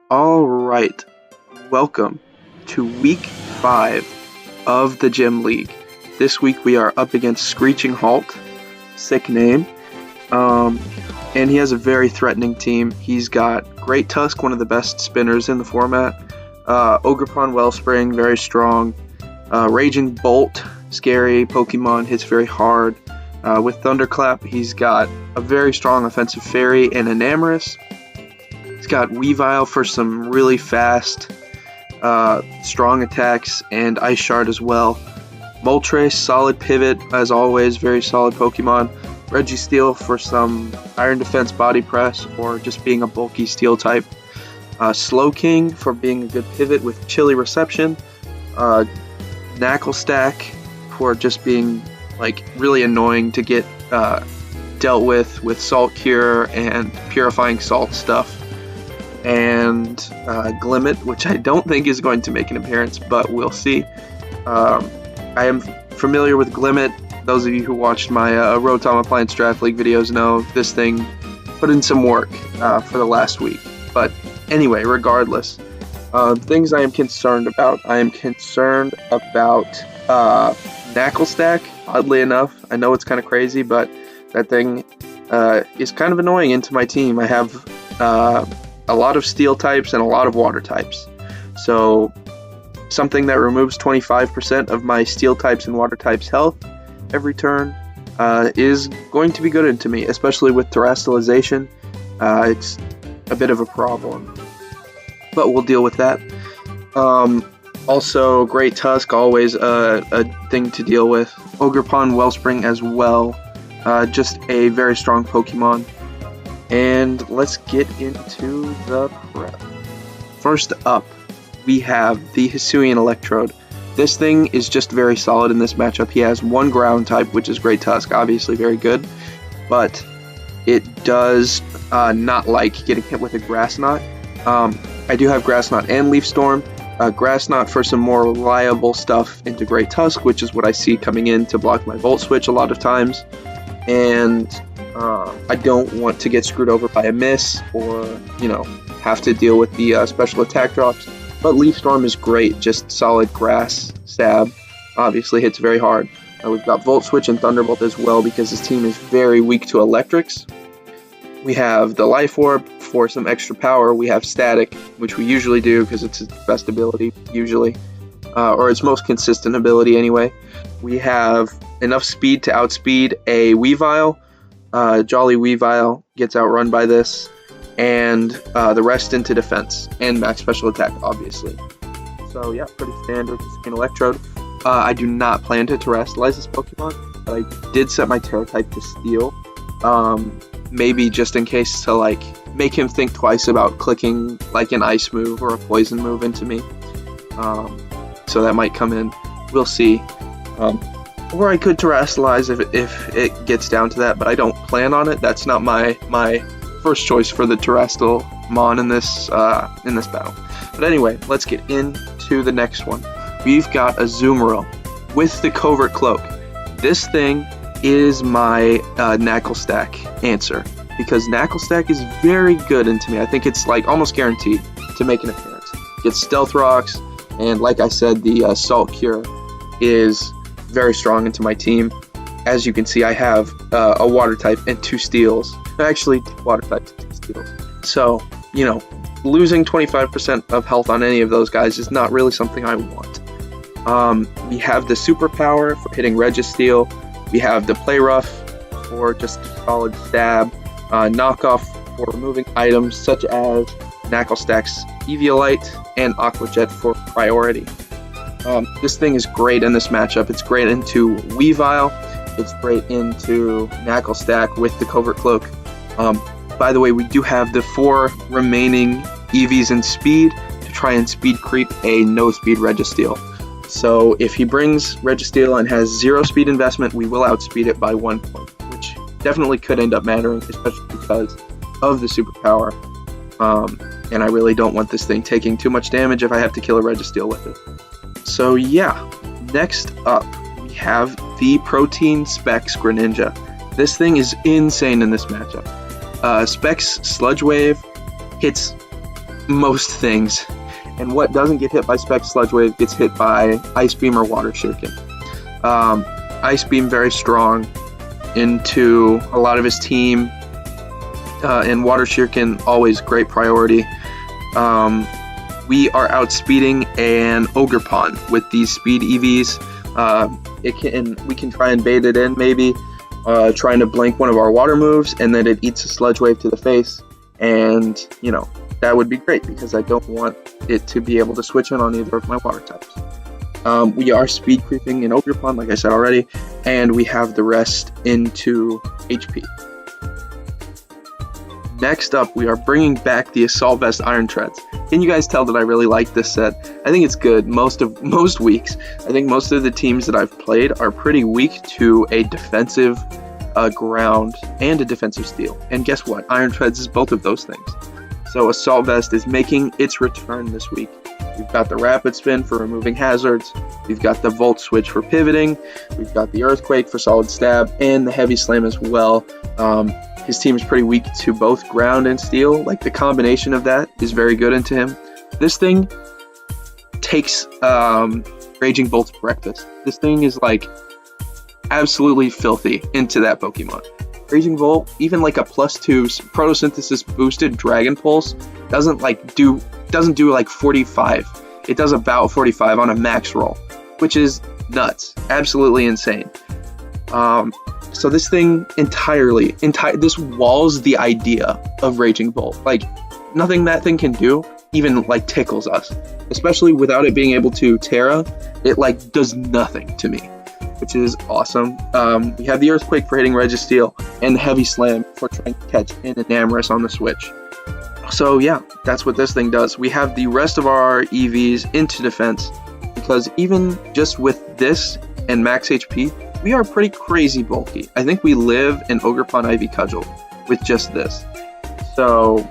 All right, welcome to week 5 of the Gym League. This week we are up against Screeching Halt, sick name, and he has a very threatening team. He's got Great Tusk, one of the best spinners in the format, Ogerpon Wellspring, very strong, Raging Bolt, scary Pokemon, hits very hard. With Thunderclap, he's got a very strong offensive Fairy and Enamorous. He's got Weavile for some really fast, strong attacks, and Ice Shard as well. Moltres, solid pivot, as always, very solid Pokemon. Registeel for some Iron Defense Body Press, or just being a bulky Steel type. Slowking for being a good pivot with Chilly Reception. Knacklestack for just being really annoying to get dealt with Salt Cure and Purifying Salt stuff. And Glimmet, which I don't think is going to make an appearance, but we'll see. I am familiar with Glimmet. Those of you who watched my Rotom Appliance Draft League videos know this thing put in some work for the last week. But anyway, regardless, things I am concerned about. I am concerned about Knacklestack, oddly enough. I know it's kind of crazy, but that thing is kind of annoying into my team. I have a lot of Steel types and a lot of Water types. So something that removes 25% of my Steel types and Water types health every turn is going to be good into me, especially with Terastallization. It's a bit of a problem, but we'll deal with that. Also, Great Tusk, always a thing to deal with. Ogerpon Wellspring as well, just a very strong Pokemon. And let's get into the prep. First up, we have the Hisuian Electrode. This thing is just very solid in this matchup. He has one ground type, which is Great Tusk, obviously very good, but it does not like getting hit with a Grass Knot. I do have Grass Knot and Leaf Storm. Grass Knot for some more reliable stuff into Great Tusk, which is what I see coming in to block my Volt Switch a lot of times. And I don't want to get screwed over by a miss or, have to deal with the special attack drops. But Leaf Storm is great, just solid grass stab. Obviously hits very hard. We've got Volt Switch and Thunderbolt as well because his team is very weak to electrics. We have the Life Orb for some extra power. We have Static, which we usually do because it's its best ability, usually. Or its most consistent ability anyway. We have enough speed to outspeed a Weavile. Jolly Weavile gets outrun by this, and the rest into defense and max special attack, obviously. So yeah, pretty standard Hisuian Electrode. I do not plan to terrestrialize this Pokemon, but I did set my Terra type to Steel, maybe just in case to make him think twice about clicking an Ice move or a Poison move into me. So that might come in. We'll see. Or I could terrestrialize if it gets down to that, but I don't plan on it. That's not my first choice for the terrestrial mon in this battle. But anyway, let's get into the next one. We've got a Azumarill with the Covert Cloak. This thing is my Knacklestack answer, because Knacklestack is very good into me. I think it's almost guaranteed to make an appearance. Gets Stealth Rocks, and like I said, the Salt Cure is very strong into my team. As you can see, I have a Water type and 2 Steels. Actually, 2 Water types and 2 Steels. So, losing 25% of health on any of those guys is not really something I want. We have the Superpower for hitting Registeel. We have the Play Rough for just solid stab. Knockoff for removing items such as Knacklestack's Eviolite and Aqua Jet for priority. This thing is great in this matchup. It's great into Weavile. It's great into Knacklestack with the Covert Cloak. By the way, we do have the 4 remaining EVs in speed to try and speed creep a no-speed Registeel. So if he brings Registeel and has 0 speed investment, we will outspeed it by 1 point, which definitely could end up mattering, especially because of the Superpower. And I really don't want this thing taking too much damage if I have to kill a Registeel with it. So yeah, next up, we have the Protein Specs Greninja. This thing is insane in this matchup. Specs Sludge Wave hits most things. And what doesn't get hit by Spec Sludge Wave gets hit by Ice Beam or Water Shuriken. Ice Beam very strong into a lot of his team, and Water Shuriken always great priority. We are outspeeding an Ogerpon with these speed EVs. We can try and bait it in, maybe trying to blank one of our water moves, and then it eats a Sludge Wave to the face, and you know, that would be great because I don't want it to be able to switch in on either of my water types. We are speed creeping in Ogerpon, like I said already, and we have the rest into HP. Next up, we are bringing back the Assault Vest Iron Treads. Can you guys tell that I really like this set? I think it's good most weeks. I think most of the teams that I've played are pretty weak to a defensive ground and a defensive steel. And guess what? Iron Treads is both of those things. So Assault Vest is making its return this week. We've got the Rapid Spin for removing hazards. We've got the Volt Switch for pivoting. We've got the Earthquake for solid stab, and the Heavy Slam as well. His team is pretty weak to both ground and steel. Like, the combination of that is very good into him. This thing takes Raging Bolt's breakfast. This thing is like absolutely filthy into that Pokemon. Raging Bolt, even like a +2 photosynthesis boosted Dragon Pulse, doesn't do like 45. It does about 45 on a max roll, which is nuts, absolutely insane. So this thing this walls the idea of Raging Bolt. Like, nothing that thing can do even like tickles us, especially without it being able to Terra. It like does nothing to me, which is awesome. We have the Earthquake for hitting Registeel, and the Heavy Slam for trying to catch an Enamorus on the switch. So yeah, that's what this thing does. We have the rest of our EVs into defense, because even just with this and max HP, we are pretty crazy bulky. I think we live in Ogerpon Ivy Cudgel with just this. So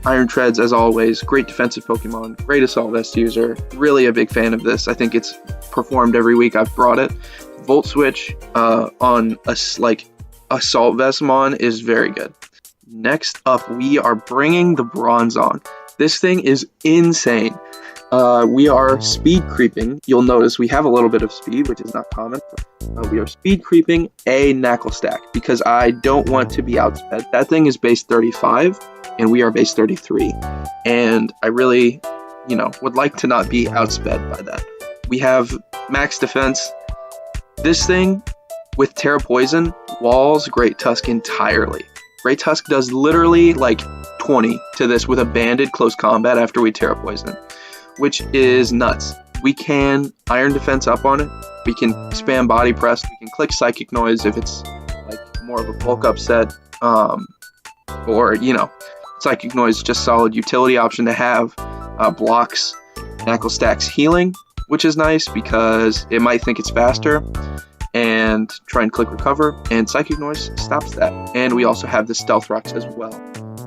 Iron Treads, as always, great defensive Pokemon, great Assault Vest user, really a big fan of this. I think it's performed every week I've brought it. Volt Switch on a Assault Vestmon is very good. Next up, we are bringing the Bronzong. This thing is insane. We are speed creeping. You'll notice we have a little bit of speed, which is not common. We are speed creeping a Knackle Stack because I don't want to be outsped. That thing is base 35, and we are base 33. And I really, would like to not be outsped by that. We have max defense. This thing, with Terra Poison, walls Great Tusk entirely. Great Tusk does literally like 20 to this with a banded close combat after we Terra Poison, which is nuts. We can Iron Defense up on it. We can spam Body Press. We can click Psychic Noise if it's like more of a bulk up set. Or, Psychic Noise is just solid utility option to have. Blocks Knackle Stack's healing, which is nice because it might think it's faster and try and click Recover, and Psychic Noise stops that. And we also have the Stealth Rocks as well.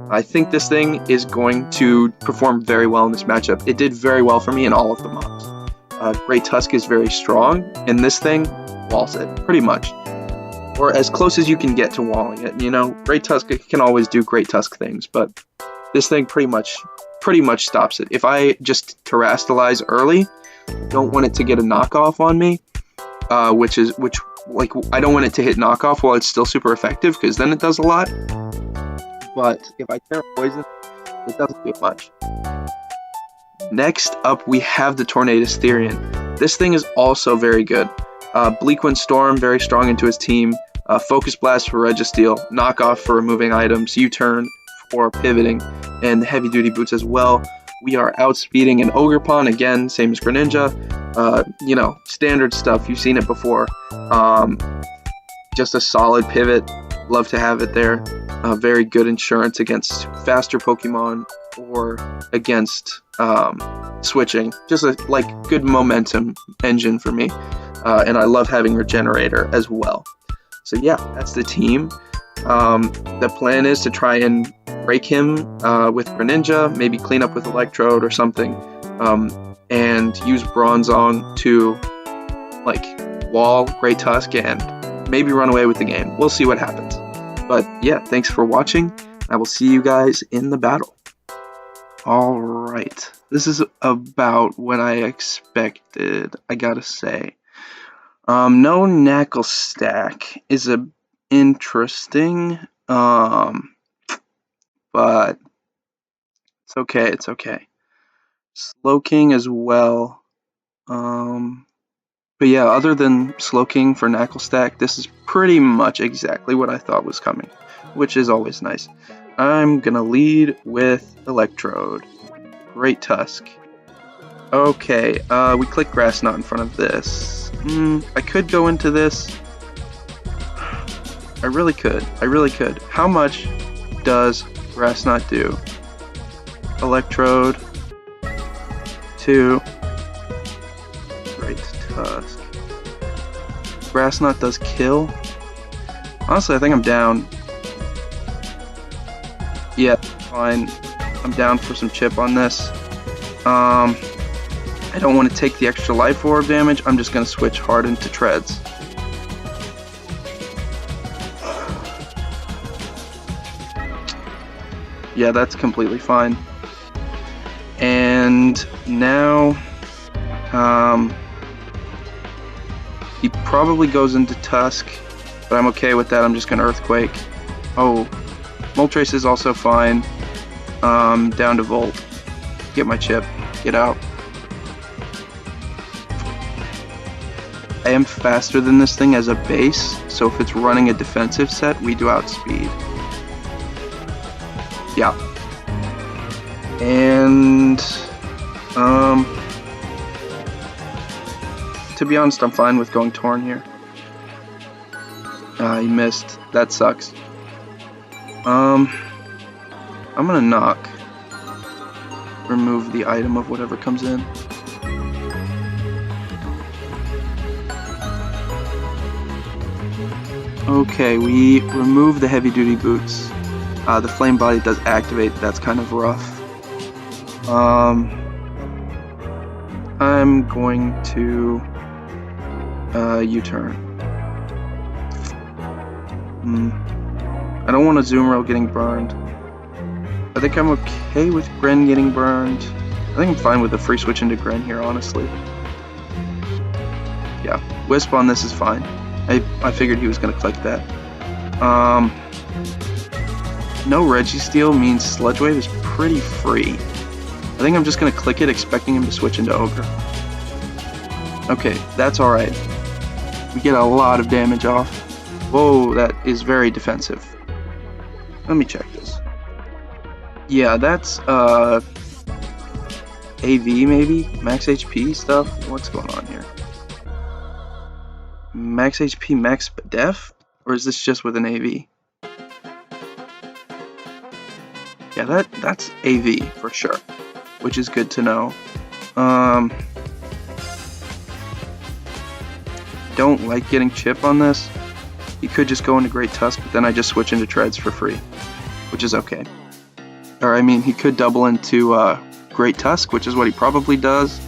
I think this thing is going to perform very well in this matchup. It did very well for me in all of the mobs. Great Tusk is very strong, and this thing walls it, pretty much. Or as close as you can get to walling it, Great Tusk can always do Great Tusk things, but this thing pretty much stops it. If I just Terrastalize early, don't want it to get a knockoff on me, which I don't want it to hit knockoff while it's still super effective, because then it does a lot. But if I Terra Poison, it doesn't do much. Next up, we have the Tornadus Therian. This thing is also very good. Bleakwind Storm, very strong into his team. Focus Blast for Registeel. Knockoff for removing items. U-Turn for pivoting. And Heavy Duty Boots as well. We are outspeeding an Ogerpon, again, same as Greninja. Standard stuff. You've seen it before. Just a solid pivot. Love to have it there. Very good insurance against faster Pokemon or against switching. Just a good momentum engine for me. And I love having Regenerator as well. So yeah, that's the team. The plan is to try and break him with Greninja, maybe clean up with Electrode or something, and use Bronzong to wall Great Tusk and maybe run away with the game. We'll see what happens. But yeah, thanks for watching. I will see you guys in the battle. Alright, this is about what I expected, I gotta say. No Knuckle Stack is interesting, but it's okay, it's okay. Slow King as well. But yeah, other than Slow King for Knuckle Stack, this is pretty much exactly what I thought was coming, which is always nice. I'm gonna lead with Electrode. Great Tusk. Okay, we click Grass Knot in front of this. I could go into this. I really could. How much does Grass Knot do? Electrode. 2. Great Tusk. Grass Knot does kill. Honestly, I think I'm down. Yeah, fine. I'm down for some chip on this. I don't want to take the extra life orb damage. I'm just going to switch hard into treads. Yeah, that's completely fine. And now, he probably goes into Tusk, but I'm okay with that. I'm just going to Earthquake. Oh, Moltres is also fine. Down to Volt. Get my chip. Get out. I am faster than this thing as a base, so if it's running a defensive set, we do outspeed. Yeah. And, to be honest, I'm fine with going Torn here. He missed. That sucks. I'm gonna knock. Remove the item of whatever comes in. Okay, we remove the heavy duty boots. The flame body does activate, that's kind of rough. I'm going to U-turn. I don't want a Zoom getting burned. I think I'm okay with Gren getting burned. I think I'm fine with the free switch into Gren here, honestly. Yeah, Wisp on this is fine. I figured he was going to click that. No Registeel means Sludge Wave is pretty free. I think I'm just going to click it, expecting him to switch into Ogre. Okay, that's alright. We get a lot of damage off. Whoa, that is very defensive. Let me check this. Yeah, that's, AV maybe? Max HP stuff? What's going on here? Max HP, max def? Or is this just with an AV? Yeah, that's AV for sure, which is good to know. Don't like getting chip on this. You could just go into Great Tusk, but then I just switch into Treads for free, which is okay. Or I mean, he could double into Great Tusk, which is what he probably does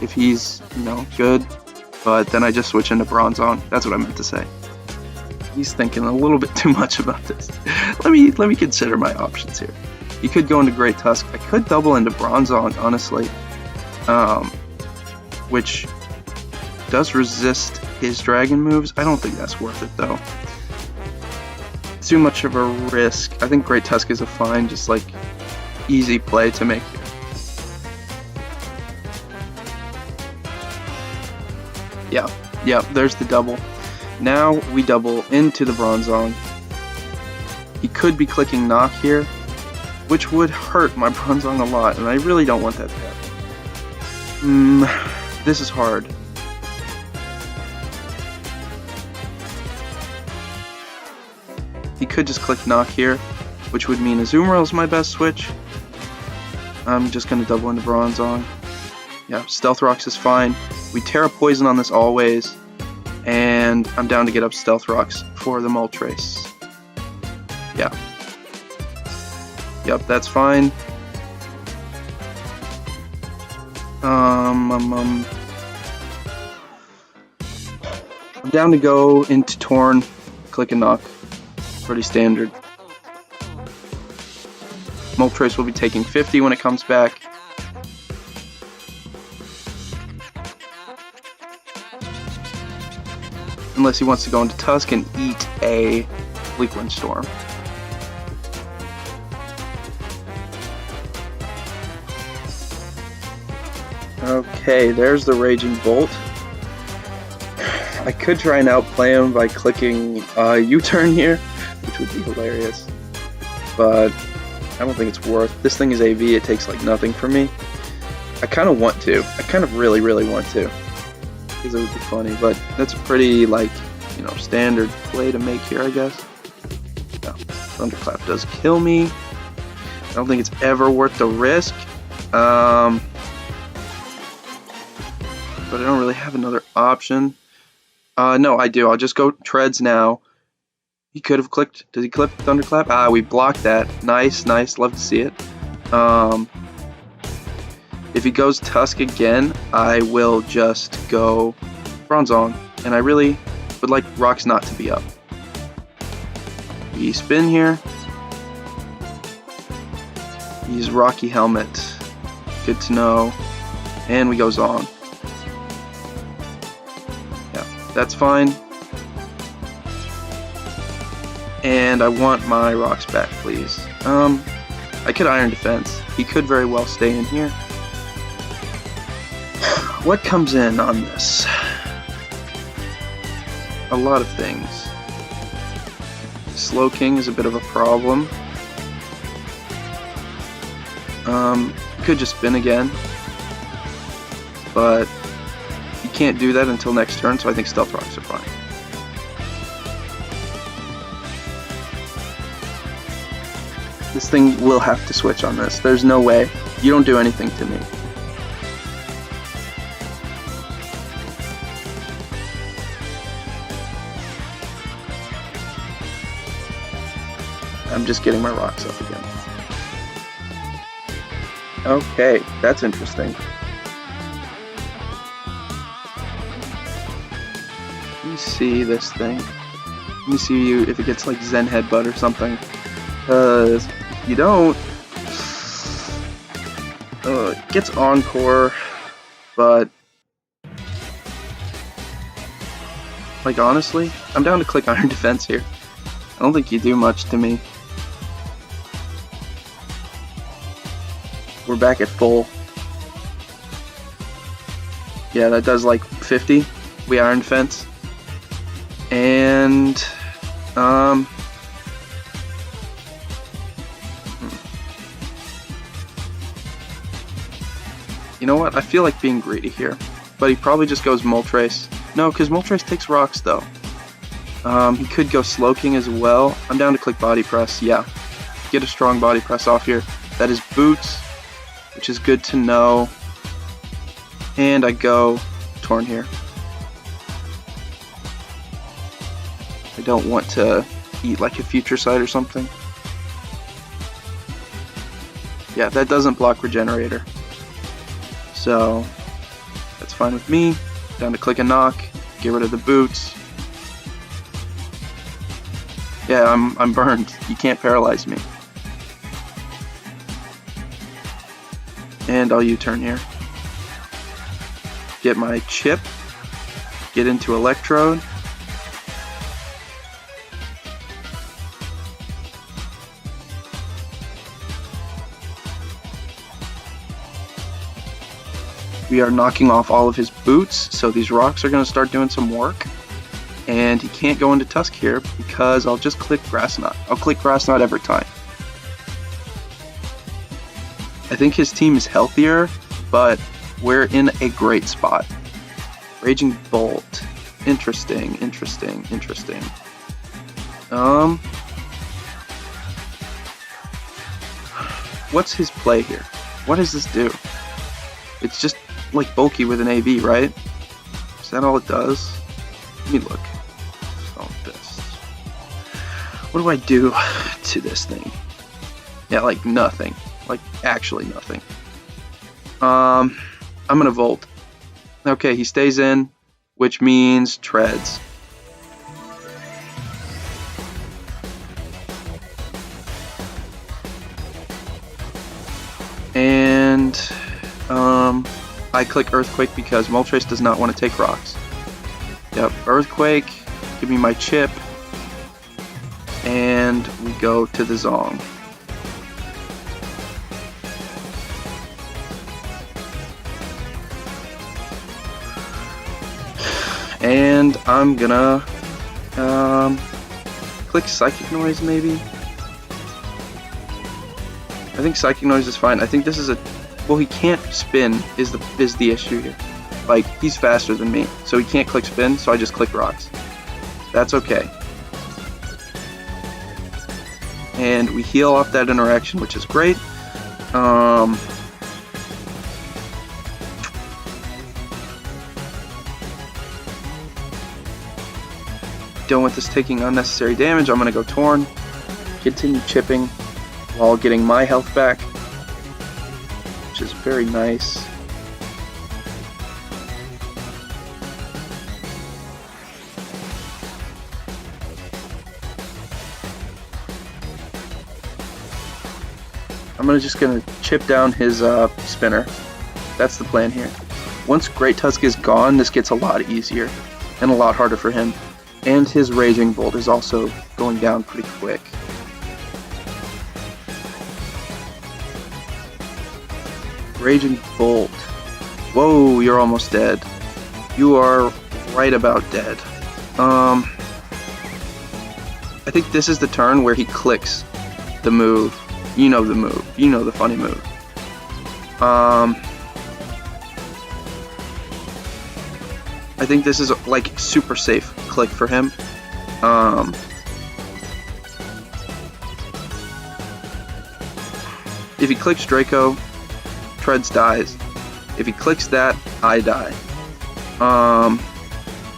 if he's, you know, good. But then I just switch into Bronzong. That's what I meant to say. He's thinking a little bit too much about this. Let me consider my options here. He could go into Great Tusk. I could double into Bronzong, honestly, which does resist his dragon moves. I don't think that's worth it though. Too much of a risk. I think Great Tusk is a fine, just like easy play to make here. Yeah, there's the double. Now we double into the Bronzong. He could be clicking Knock here, which would hurt my Bronzong a lot, and I really don't want that to happen. This is hard. He could just click Knock here, which would mean Azumarill is my best switch. I'm just going to double into Bronzong. Yeah, Stealth Rocks is fine. We Terra Poison on this always, and I'm down to get up Stealth Rocks for the Moltres. Yeah. Yep, that's fine. I'm down to go into Torn, click and Knock. Pretty standard. Moltres will be taking 50 when it comes back. Unless he wants to go into Tusk and eat a Bleak Windstorm. Okay, there's the Raging Bolt. I could try and outplay him by clicking U-turn here, which would be hilarious. But I don't think it's worth. This thing is AV, it takes like nothing from me. I kind of want to. I kind of really want to. Because it would be funny, but that's a pretty, like, you know, standard play to make here, I guess. No, Thunderclap does kill me. I don't think it's ever worth the risk. But I don't really have another option. No, I do. I'll just go Treads now. He could have clicked. Did he click Thunderclap? Ah, we blocked that. Nice, nice. Love to see it. If he goes Tusk again, I will just go Bronzong. And I really would like Rocks not to be up. We spin here. Use Rocky Helmet. Good to know. And we go Zong. Yeah, that's fine. And I want my Rocks back, please. I could Iron Defense. He could very well stay in here. What comes in on this? A lot of things. Slow King is a bit of a problem. Could just spin again. But you can't do that until next turn, so I think Stealth Rocks are fine. This thing will have to switch on this. There's no way. You don't do anything to me. I'm just getting my Rocks up again. Okay, that's interesting. Let me see this thing. Let me see you if it gets like Zen Headbutt or something. Because if you don't, it gets Encore, but like honestly, I'm down to click Iron Defense here. I don't think you do much to me. We're back at full. Yeah, that does like 50. We Iron Defense. And you know what? I feel like being greedy here. But he probably just goes Moltres. No, because Moltres takes Rocks though. He could go Slowking as well. I'm down to click Body Press. Yeah. Get a strong Body Press off here. That is Boots, which is good to know. And I go Torn here. I don't want to eat like a Future Sight or something. Yeah, that doesn't block Regenerator. So, that's fine with me. Down to click a Knock. Get rid of the Boots. Yeah, I'm burned. You can't paralyze me. And I'll U-turn here. Get my chip. Get into Electrode. We are knocking off all of his boots, so these Rocks are going to start doing some work. And he can't go into Tusk here because I'll just click Grass Knot. I'll click Grass Knot every time. I think his team is healthier, but we're in a great spot. Raging Bolt. Interesting, interesting, interesting. What's his play here? What does this do? It's just like bulky with an AV, right? Is that all it does? Let me look. Oh, this. What do I do to this thing? Yeah, like nothing. Like actually nothing. I'm gonna Volt. Okay, he stays in, which means Treads. I click Earthquake because Moltres does not want to take rocks. Yep, Earthquake, give me my chip, and we go to the Zong. And I'm gonna click Psychic Noise maybe. I think Psychic Noise is fine. I think this is a, well, he can't spin is the issue here. Like, he's faster than me, so he can't click spin, so I just click rocks. That's okay. And we heal off that interaction, which is great. Don't want this taking unnecessary damage. I'm going to go Torn, continue chipping while getting my health back, which is very nice. I'm just going to chip down his spinner. That's the plan here. Once Great Tusk is gone, this gets a lot easier and a lot harder for him. And his Raging Bolt is also going down pretty quick. Raging Bolt. Whoa, you're almost dead. You are right about dead. I think this is the turn where he clicks the move. You know the move. You know the funny move. I think this is like super safe click for him. If he clicks Draco, Treads dies. If he clicks that, I die.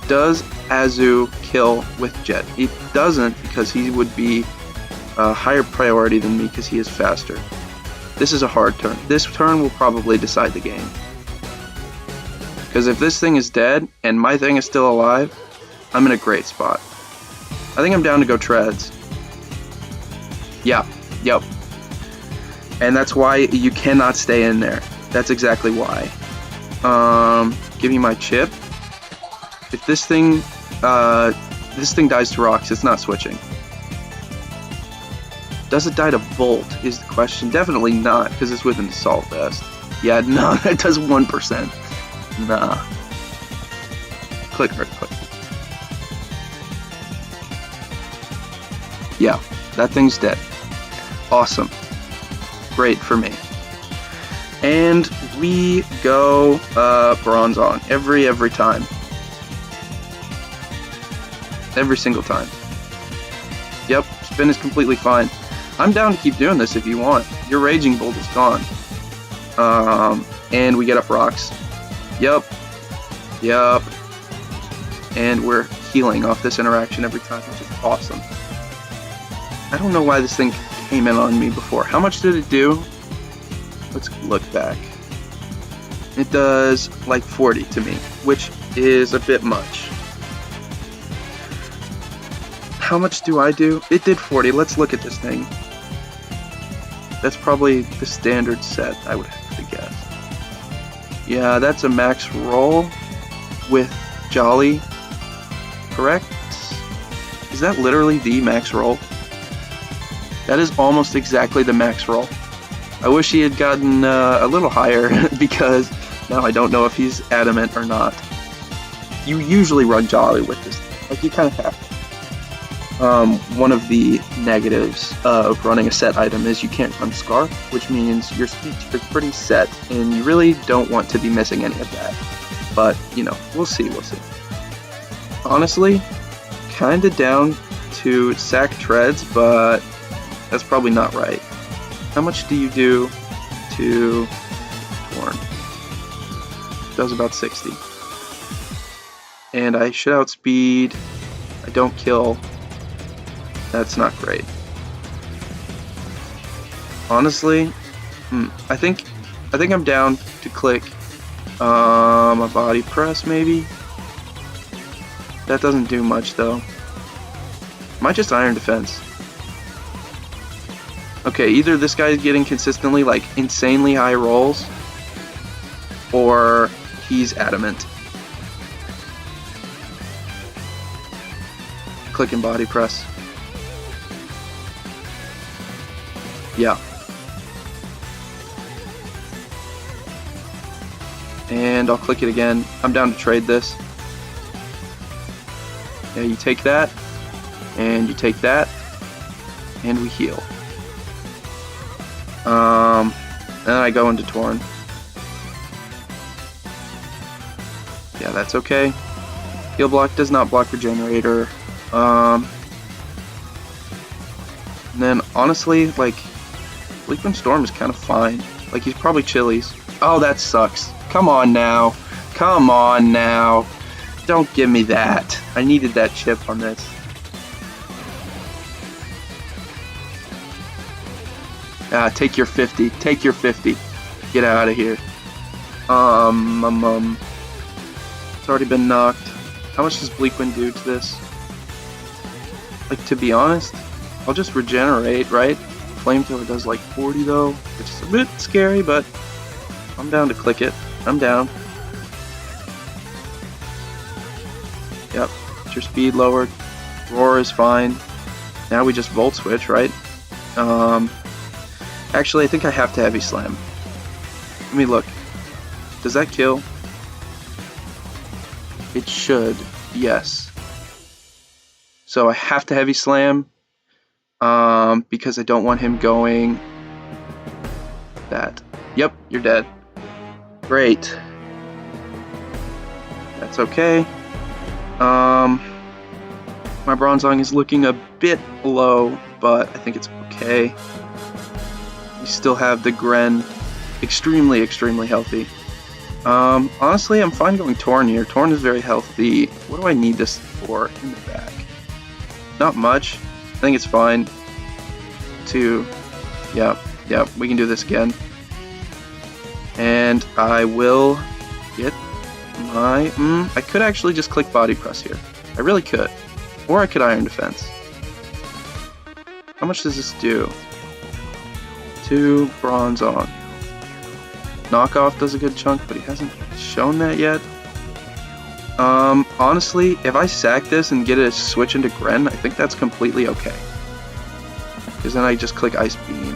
Does Azu kill with Jet? He doesn't, because he would be a higher priority than me because he is faster. This is a hard turn. This turn will probably decide the game. Because if this thing is dead and my thing is still alive, I'm in a great spot. I think I'm down to go Treads. Yeah, yep. And that's why you cannot stay in there. That's exactly why. Give me my chip. If this thing dies to rocks, it's not switching. Does it die to Bolt is the question. Definitely not, because it's with an Assault Vest. Yeah, no, that does 1%. Nah. Click Earthquake. Yeah, that thing's dead. Awesome. Great for me. And we go Bronze on every time. Every single time. Yep, spin is completely fine. I'm down to keep doing this if you want. Your Raging Bolt is gone. And we get up rocks. Yup. Yup. And we're healing off this interaction every time, which is awesome. I don't know why this thing came in on me before. How much did it do? Let's look back. It does like 40 to me, which is a bit much. How much do I do? It did 40. Let's look at this thing. That's probably the standard set, I would have to guess. Yeah, that's a max roll with Jolly, correct? Is that literally the max roll? That is almost exactly the max roll. I wish he had gotten a little higher because now I don't know if he's adamant or not. You usually run Jolly with this thing. Like, you kind of have to. One of the negatives of running a set item is you can't run Scarf, which means your speech is pretty set, and you really don't want to be missing any of that. But, you know, we'll see. Honestly, kinda down to sack Treads, but that's probably not right. How much do you do to Torn? Does about 60. And I should outspeed. I don't kill. That's not great. Honestly, I think I'm down to click a body press maybe. That doesn't do much though. Might just Iron Defense. Okay, either this guy's getting consistently like insanely high rolls, or he's adamant. Click and body press. Yeah. And I'll click it again. I'm down to trade this. Yeah, you take that, and you take that, and we heal. Then I go into Torn. Yeah, that's okay. Heal block does not block Regenerator. And then honestly, like, Bleakwind Storm is kind of fine. Like, he's probably Chili's. Oh, that sucks. Come on now. Come on now. Don't give me that. I needed that chip on this. Take your 50. Take your 50. Get out of here. It's already been knocked. How much does Bleakwind do to this? Like, to be honest, I'll just regenerate, right? Flamethrower does like 40 though, which is a bit scary, but I'm down to click it. I'm down. Yep, get your speed lowered. Roar is fine. Now we just Volt Switch, right? Actually, I think I have to Heavy Slam. Let me look. Does that kill? It should, yes. So I have to Heavy Slam because I don't want him going that. Yep, you're dead. Great. That's okay. My Bronzong is looking a bit low, but I think it's okay. We still have the Gren extremely, extremely healthy. Honestly, I'm fine going Torn here. Torn is very healthy. What do I need this for in the back? Not much. I think it's fine. Yeah, we can do this again. And I will get my... I could actually just click Body Press here. I really could. Or I could Iron Defense. How much does this do? 2 Bronzong. Knockoff does a good chunk, but he hasn't shown that yet. Honestly, if I sack this and get it to switch into Gren, I think that's completely okay. Because then I just click Ice Beam.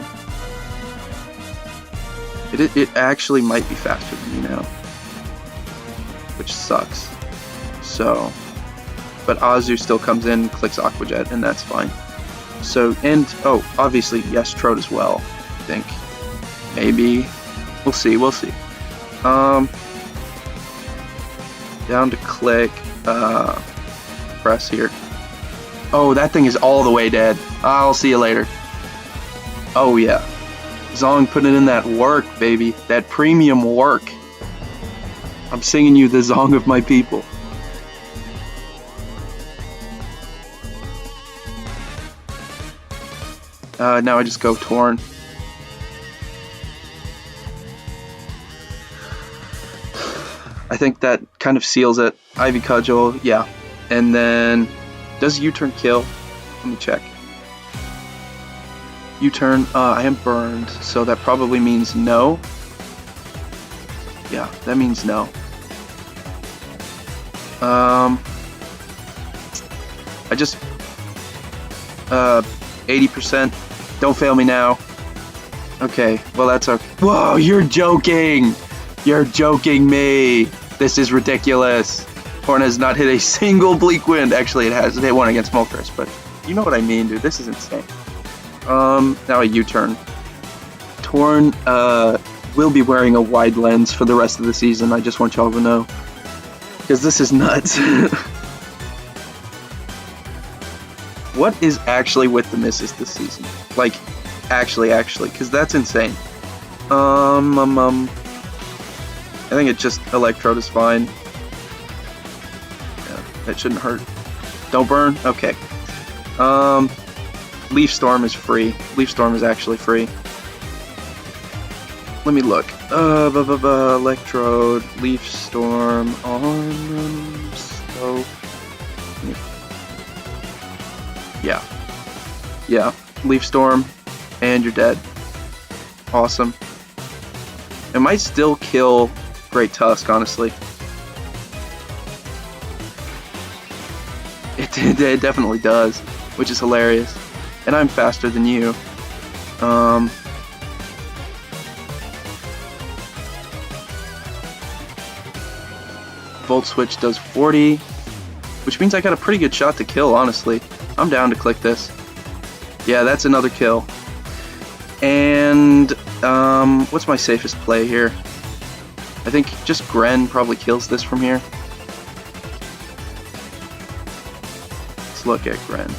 It actually might be faster than me now. Which sucks. So, but Azu still comes in and clicks Aqua Jet, and that's fine. So, and, oh, obviously, yes, Trode as well, I think. Maybe. We'll see, we'll see. Down to click, press here. Oh, that thing is all the way dead. I'll see you later. Oh, yeah. Zong putting in that work, baby. That premium work. I'm singing you the Zong of my people. Now I just go Torn. I think that kind of seals it. Ivy Cudgel, yeah. And then, does U-turn kill? Let me check. U-turn, I am burned, so that probably means no. Yeah, that means no. I just 80%. Don't fail me now. Okay, well that's okay. Whoa, you're joking! You're joking me! This is ridiculous. Torn has not hit a single Bleakwind. Actually, it has. It hit one against Moltres, but you know what I mean, dude. This is insane. Now a U-turn. Torn will be wearing a wide lens for the rest of the season. I just want y'all to know. Because this is nuts. What is actually with the misses this season? Like, actually, because that's insane. I think it just Electrode is fine. Yeah, that shouldn't hurt. Don't burn? Okay. Leaf Storm is free. Leaf Storm is actually free. Let me look. Electrode, Leaf Storm, on so. Yeah. Leaf Storm, and you're dead. Awesome. It might still kill Great Tusk, honestly. It definitely does, which is hilarious. And I'm faster than you. Volt Switch does 40, which means I got a pretty good shot to kill, honestly. I'm down to click this. Yeah, that's another kill. And, what's my safest play here? I think just Gren probably kills this from here. Let's look at Gren.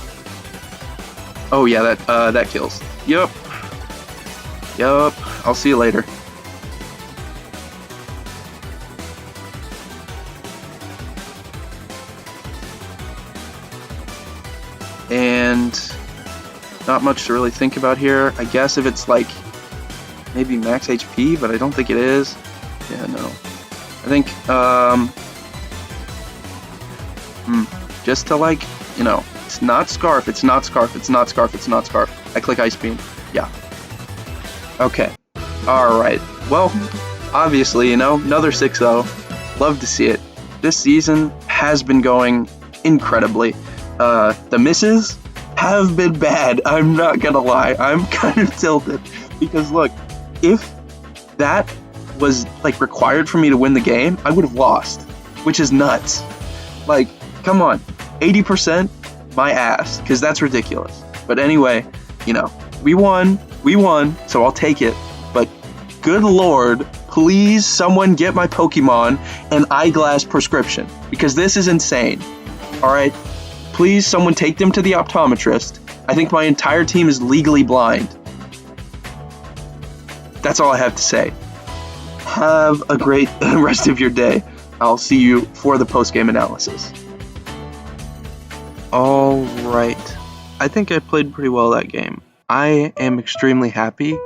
Oh yeah, that kills. Yup. I'll see you later. And not much to really think about here. I guess if it's like maybe max HP, but I don't think it is. Yeah, no. I think just to, like, you know, it's not Scarf, it's not Scarf, it's not Scarf, it's not Scarf. I click Ice Beam. Yeah. Okay. Alright. Well, obviously, you know, another 6-0. Love to see it. This season has been going incredibly. The misses have been bad. I'm not gonna lie. I'm kind of tilted. Because look, if that was like required for me to win the game, I would have lost. Which is nuts. Like, come on. 80%? My ass. Because that's ridiculous. But anyway, you know, we won, so I'll take it. But good lord, please someone get my Pokemon an eyeglass prescription. Because this is insane. Alright? Please someone take them to the optometrist. I think my entire team is legally blind. That's all I have to say. Have a great rest of your day. I'll see you for the post-game analysis. Alright. I think I played pretty well that game. I am extremely happy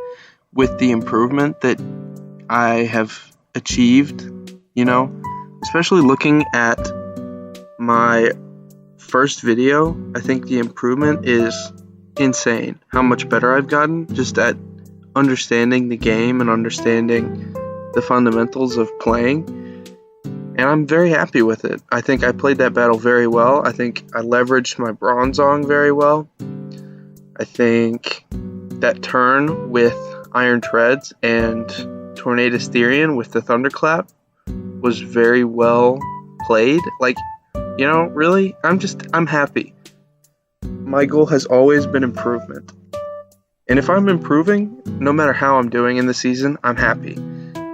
with the improvement that I have achieved, you know, especially looking at my first video. I think the improvement is insane. How much better I've gotten just at understanding the game and understanding the fundamentals of playing. And I'm very happy with it. I think I played that battle very well. I think I leveraged my Bronzong very well. I think that turn with Iron Treads and Tornadus Therian with the Thunderclap was very well played. Like, you know, really, I'm happy. My goal has always been improvement. And if I'm improving, no matter how I'm doing in the season, I'm happy.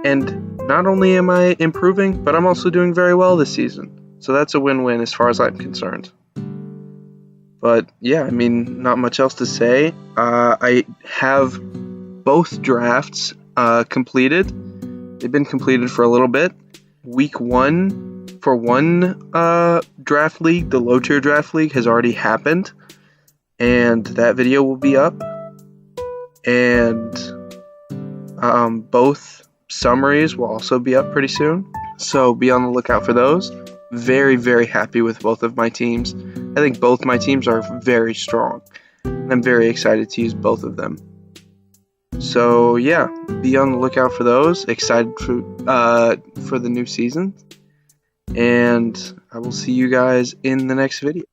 And not only am I improving, but I'm also doing very well this season. So that's a win-win as far as I'm concerned. But yeah, I mean, not much else to say. I have both drafts completed. They've been completed for a little bit. Week 1 for one draft league, the low tier draft league, has already happened. And that video will be up. And both summaries will also be up pretty soon. So be on the lookout for those. Very, very happy with both of my teams. I think both my teams are very strong. And I'm very excited to use both of them. So yeah, be on the lookout for those. Excited for the new season. And I will see you guys in the next video.